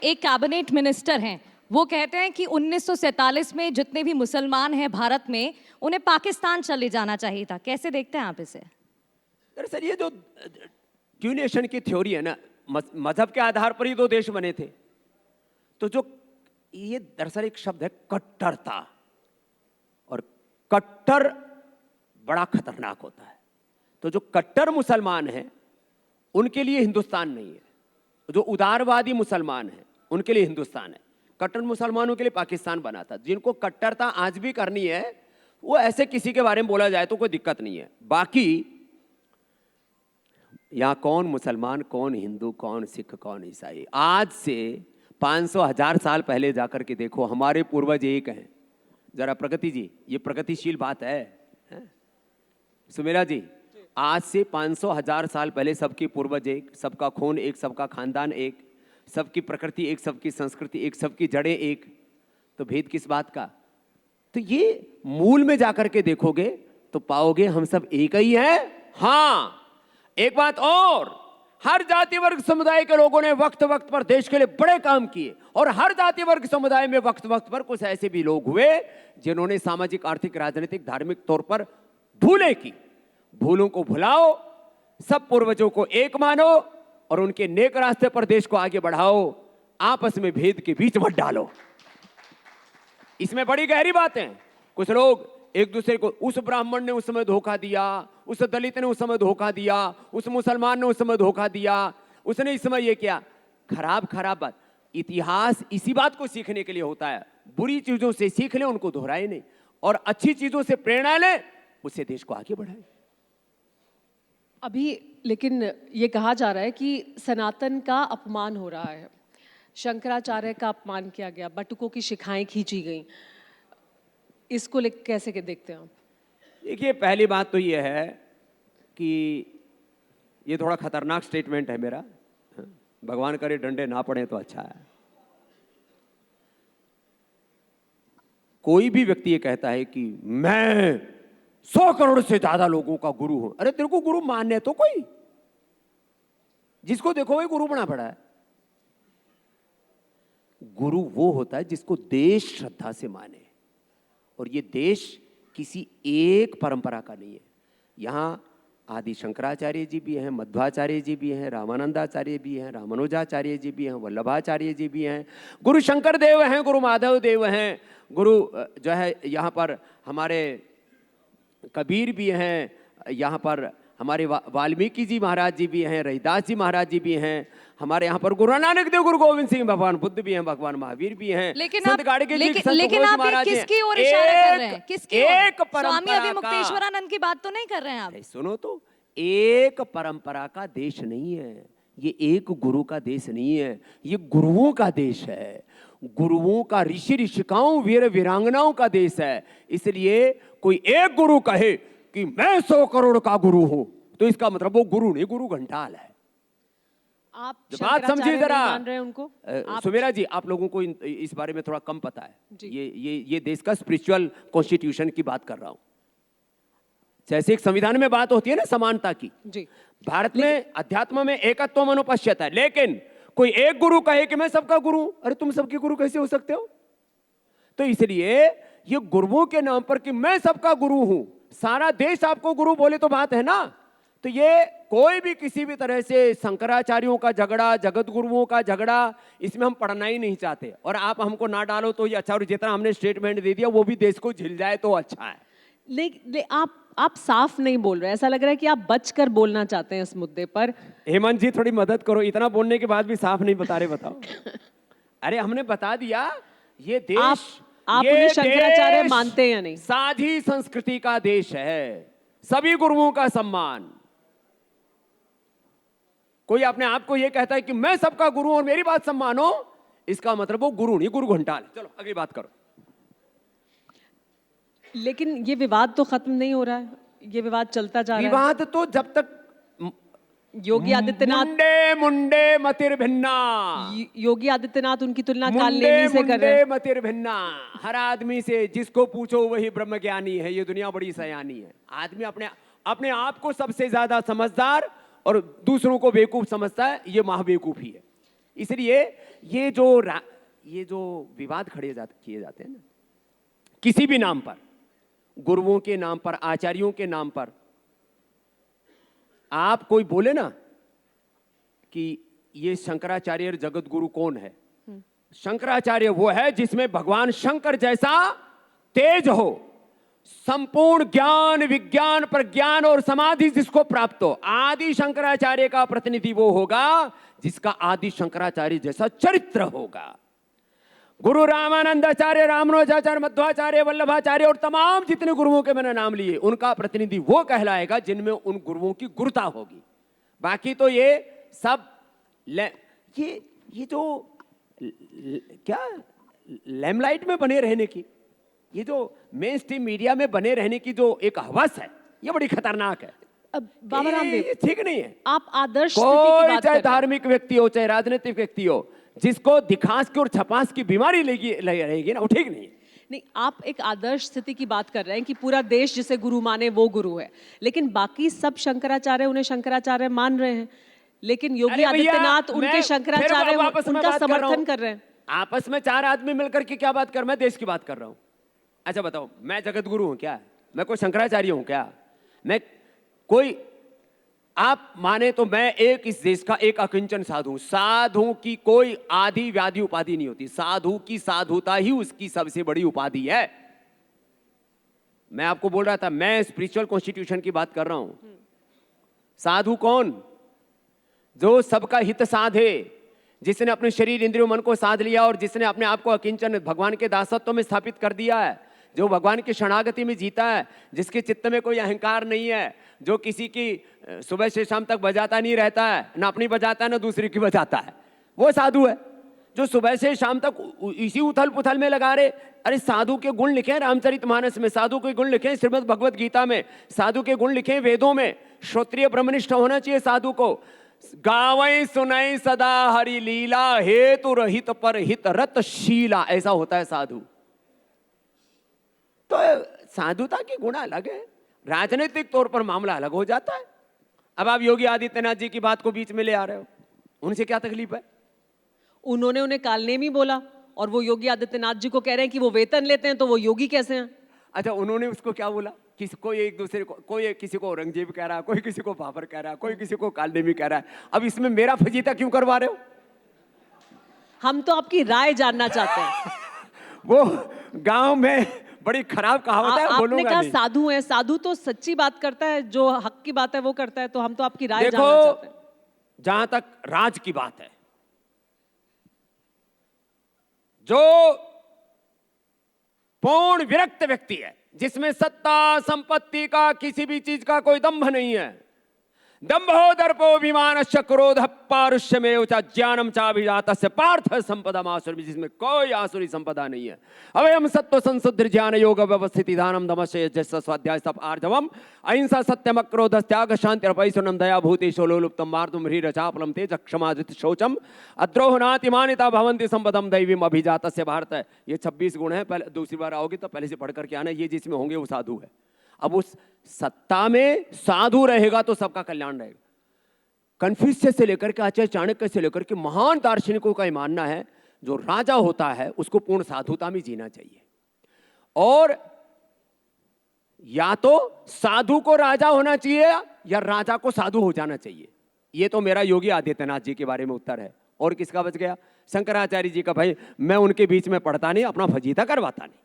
एक cabinet minister हैं, वो कहते हैं कि 1947 में जितने भी मुसलमान हैं भारत में, उन्हें पाकिस्तान चले जाना चाहिए था। कैसे देखते हैं आप इसे? दरअसल ये जो ट्यू नेशन की थ्योरी है ना, मजहब के आधार पर ही दो देश बने थे। तो जो ये दरअसल एक शब्द है कट्टरता, और कट्टर बड़ा खतरनाक होता है। तो जो कट्टर मुसलमान हैं उनके लिए हिंदुस्तान नहीं है, जो उदारवादी मुसलमान हैं उनके लिए हिंदुस्तान है। कट्टर मुसलमानों के लिए पाकिस्तान बना था। जिनको कट्टरता आज भी करनी है वो ऐसे किसी के बारे में बोला जाए तो कोई दिक्कत नहीं है। बाकी यहां कौन मुसलमान, कौन हिंदू, कौन सिख, कौन ईसाई, आज से 500,000 साल पहले जाकर के देखो, हमारे पूर्वज एक हैं। जरा प्रगति जी, ये प्रगतिशील बात है? सुमेरा जी, आज से 500,000 साल पहले सबके पूर्वज एक, सबका खून एक, सबका खानदान एक, सबकी प्रकृति एक, सबकी संस्कृति एक, सबकी जड़ें एक। तो भेद किस बात का? तो ये मूल में जाकर के देखोगे तो पाओगे हम सब एक ही हैं। हाँ, एक बात और, हर जाति वर्ग समुदाय के लोगों ने वक्त वक्त पर देश के लिए बड़े काम किए, और हर जाति वर्ग समुदाय में वक्त वक्त पर कुछ ऐसे भी लोग हुए जिन्होंने सामाजिक, आर्थिक, राजनीतिक, धार्मिक तौर पर भूलें की। भूलों को भुलाओ, सब पूर्वजों को एक मानो और उनके नेक रास्ते पर देश को आगे बढ़ाओ। आपस में भेद के बीच मत डालो। इसमें बड़ी गहरी बात है। कुछ लोग एक दूसरे को, उस ब्राह्मण ने उस समय धोखा दिया, उस दलित ने उस समय धोखा दिया, उस मुसलमान ने उस समय धोखा दिया, उसने इस समय ये किया। खराब खराब बात। इतिहास इसी बात को सीखने के लिए होता है। बुरी चीजों से सीख ले, उनको दोहराए नहीं, और अच्छी चीजों से प्रेरणा ले, उससे देश को आगे बढ़ाए। अभी लेकिन ये कहा जा रहा है कि सनातन का अपमान हो रहा है, शंकराचार्य का अपमान किया गया, बटुकों की शिखाएं खींची गई। इसको लेकर कैसे के देखते हैं आप? देखिए, पहली बात तो ये है कि ये थोड़ा खतरनाक स्टेटमेंट है मेरा। भगवान करे डंडे ना पड़े तो अच्छा है। कोई भी व्यक्ति ये कहता है कि मैं 100 करोड़ से ज्यादा लोगों का गुरु हूं। अरे तेरे को गुरु मानने तो कोई, जिसको देखो वही गुरु बना पड़ा है। गुरु वो होता है जिसको देश श्रद्धा से माने, और ये देश किसी एक परंपरा का नहीं है। यहां आदि शंकराचार्य जी भी हैं, मध्वाचार्य जी भी हैं, रामानंदाचार्य भी हैं, रामानुजाचार्य जी भी हैं, वल्लभाचार्य जी भी हैं, गुरु शंकर देव हैं, गुरु माधव देव हैं, गुरु जो है यहाँ पर हमारे कबीर भी हैं, यहाँ पर हमारे वाल्मीकि जी महाराज जी भी हैं, रहीदास जी महाराज जी भी हैं, हमारे यहाँ पर गुरु नानक देव, गुरु गोविंद सिंह, भगवान बुद्ध भी हैं, भगवान महावीर भी हैं। लेकिन आप किसकी ओर इशारा कर रहे हैं? किसकी एक ओर? परंपरा स्वामी अभिमुक्तेश्वरानंद की बात तो नहीं कर रहे हैं आप? सुनो तो, एक परंपरा का देश नहीं है ये, एक गुरु का देश नहीं है ये, गुरुओं का देश है। गुरुओं का, ऋषि ऋषिकाओं, वीर वीरांगनाओं का देश है। इसलिए कोई एक गुरु कहे कि मैं 100 करोड़ का गुरु हूं, तो इसका मतलब वो गुरु नहीं, गुरु घंटाल है। आप बात समझिए जरा। मान रहे हैं उनको? सुमेरा जी, आप लोगों को इस बारे में थोड़ा कम पता है। ये देश का स्पिरिचुअल कॉन्स्टिट्यूशन की बात कर रहा हूं। जैसे एक संविधान में बात होती है ना समानता की, जी, भारत में अध्यात्म में एकत्व अनुपश्यता है। लेकिन कोई एक गुरु कहे कि मैं सबका गुरु हूं, अरे तुम सबके गुरु कैसे हो सकते हो? तो इसलिए ये गुरुओं के नाम पर कि मैं सबका गुरु हूं, सारा देश आपको गुरु बोले तो बात है ना। तो ये कोई भी किसी भी तरह से शंकराचार्यों का झगड़ा, जगत गुरुओं का झगड़ा, इसमें हम पढ़ना ही नहीं चाहते। और आप हमको ना डालो तो ये अच्छा, और जितना हमने स्टेटमेंट दे दिया वो भी देश को झिल जाए तो अच्छा है। आप साफ नहीं बोल रहे, ऐसा लग रहा है कि आप बचकर बोलना चाहते हैं इस मुद्दे पर। हेमंत जी थोड़ी मदद करो, इतना बोलने के बाद भी साफ नहीं बता रहे, बताओ। अरे हमने बता दिया, ये देश, आप उन्हें शंकराचार्य मानते हैं या नहीं? साझी संस्कृति का देश है, सभी गुरुओं का सम्मान। कोई अपने आप को ये कहता है कि मैं सबका गुरु और मेरी बात सम्मानो, इसका मतलब वो गुरु नहीं, गुरु घंटाल। चलो अगली बात करो। लेकिन ये विवाद तो खत्म नहीं हो रहा है, ये विवाद चलता जा रहा है। विवाद तो जब तक योगी आदित्यनाथ, मुंडे मतिर भिन्ना, योगी आदित्यनाथ उनकी तुलना कालनेमी से कर रहे हैं। मतिर भिन्ना, हर आदमी से जिसको पूछो वही ब्रह्मज्ञानी है। ये दुनिया बड़ी सयानी है। आदमी अपने आप को सबसे ज्यादा समझदार और दूसरों को बेवकूफ समझता है, ये महाबेवकूफी है। इसलिए ये जो विवाद किए जाते हैं ना, किसी भी नाम पर, गुरुओं के नाम पर, आचार्यों के नाम पर, आप कोई बोले ना कि ये शंकराचार्य जगत गुरु कौन है, शंकराचार्य वो है जिसमें भगवान शंकर जैसा तेज हो, संपूर्ण ज्ञान विज्ञान प्रज्ञान और समाधि जिसको प्राप्त हो। आदि शंकराचार्य का प्रतिनिधि वो होगा जिसका आदि शंकराचार्य जैसा चरित्र होगा। गुरु रामानंदाचार्य, रामानुजाचार्य, मध्वाचार्य, वल्लभाचार्य और तमाम जितने गुरुओं के मैंने नाम लिए, उनका प्रतिनिधि वो कहलाएगा जिनमें उन गुरुओं की गुरुता होगी। बाकी तो ये सब ये जो क्या लैमलाइट में बने रहने की, ये जो मेन स्ट्रीम मीडिया में बने रहने की जो एक हवस है, ये बड़ी खतरनाक है। अब बाबा रामदेव, ये ठीक नहीं है। आप आदर्श स्थिति की कोई बात चाहे कर रहे हैं। धार्मिक व्यक्ति हो चाहे राजनीतिक व्यक्ति हो, जिसको दिखास की और छपास की बीमारी रहेगी ना, वो ठीक नहीं है। नहीं, आप एक आदर्श स्थिति की बात कर रहे हैं कि पूरा देश जिसे गुरु माने वो गुरु है, लेकिन बाकी सब शंकराचार्य उन्हें शंकराचार्य मान रहे हैं, लेकिन योगी अरे भैया, आदित्यनाथ मैं उनके फिर शंकराचार्य वापस में उनका बात कर रहा समर्थन हूं। कर रहे हैं। आपस में चार आदमी मिलकर के क्या बात कर, मैं देश की बात कर रहा हूं। अच्छा बताओ, मैं जगत गुरु हूं क्या? मैं कोई शंकराचार्य हूं क्या? मैं कोई, आप माने तो मैं एक इस देश का एक अकिंचन साधु हूं। साधु की कोई आदि व्याधि उपाधि नहीं होती। साधु की साधुता ही उसकी सबसे बड़ी उपाधि है। मैं आपको बोल रहा था, मैं स्पिरिचुअल कॉन्स्टिट्यूशन की बात कर रहा हूं। साधु कौन? जो सबका हित साधे, जिसने अपने शरीर इंद्रियों मन को साध लिया और जिसने अपने आप को अकिंचन भगवान के दासत्व में स्थापित कर दिया है, जो भगवान की शरणागति में जीता है, जिसके चित्त में कोई अहंकार नहीं है, जो किसी की सुबह से शाम तक बजाता नहीं रहता है, ना अपनी बजाता है ना दूसरी की बजाता है, वो साधु है। जो सुबह से शाम तक इसी उथल पुथल में लगा रहे। अरे साधु के गुण लिखे हैं रामचरितमानस में, साधु के गुण लिखे हैं श्रीमद् भगवत गीता में, साधु के गुण लिखे हैं वेदों में। श्रोत्रिय ब्रह्मनिष्ठ होना चाहिए साधु को। गावै सुनाई सदा हरि लीला, हेतु रहित पर हित रत शीला, ऐसा होता है साधु। तो साधुता के गुण अलग है, राजनीतिक तौर पर मामला अलग हो जाता है। अब आप योगी आदित्यनाथ जी की बात को बीच में ले आ रहे हो, उनसे क्या तकलीफ है? उन्होंने उन्हें कालनेमी बोला और वो योगी आदित्यनाथ जी को कह रहे हैं कि वो वेतन लेते हैं, तो वो योगी कैसे हैं? अच्छा, उन्होंने उसको क्या बोला? कोई एक दूसरे को, कोई किसी को औरंगजेब कह रहा है, कोई किसी को बाबर कह रहा है, कोई किसी को कालनेमी कह रहा है। अब इसमें मेरा फजीता क्यों करवा रहे हो? हम तो आपकी राय जानना चाहते हैं। वो गांव में बड़ी खराब कहावत है, आपने बोलूंगा कहा नहीं। साधु है, साधु तो सच्ची बात करता है, जो हक की बात है वो करता है, तो हम तो आपकी राय देखो, जानना चाहते हैं। जहां तक राज की बात है, जो पूर्ण विरक्त व्यक्ति है, जिसमें सत्ता संपत्ति का किसी भी चीज का कोई दंभ नहीं है, दंभो दर्पोभिमानश्च क्रोधः पारुष्यमेव च ज्ञानम चाभिजातस्य पार्थ संपदाम आसुरी, जिसमें कोई आसुरी संपदा नहीं है। अवयम सत्व संशुद्ध ज्ञान योग व्यवस्थिति दानम दमस्य यज्ञ स्वाध्याय तप आर्जवम अहिंसा सत्यम क्रोध त्याग शांति अपैशुनम दया भूतेषु लोलुप्तम मार्तुम ह्रीरचापलम तेज क्षमा धृत शौचम अद्रोहनाति मानिता भवन्ति संपदम दैवीम अभिजातस्य भारत। ये 26 गुण है। पहले दूसरी बार आओगे तो पहले से पढ़ करके आना, ये जिसमें होंगे वो साधु है। अब उस सत्ता में साधु रहेगा तो सबका कल्याण रहेगा। कन्फ्यूशियस से लेकर के आचार्य चाणक्य से लेकर के महान दार्शनिकों का मानना है, जो राजा होता है उसको पूर्ण साधुता में जीना चाहिए, और या तो साधु को राजा होना चाहिए या राजा को साधु हो जाना चाहिए। ये तो मेरा योगी आदित्यनाथ जी के बारे में उत्तर है। और किसका बच गया? शंकराचार्य जी का। भाई मैं उनके बीच में पढ़ता नहीं, अपना फजीता करवाता नहीं।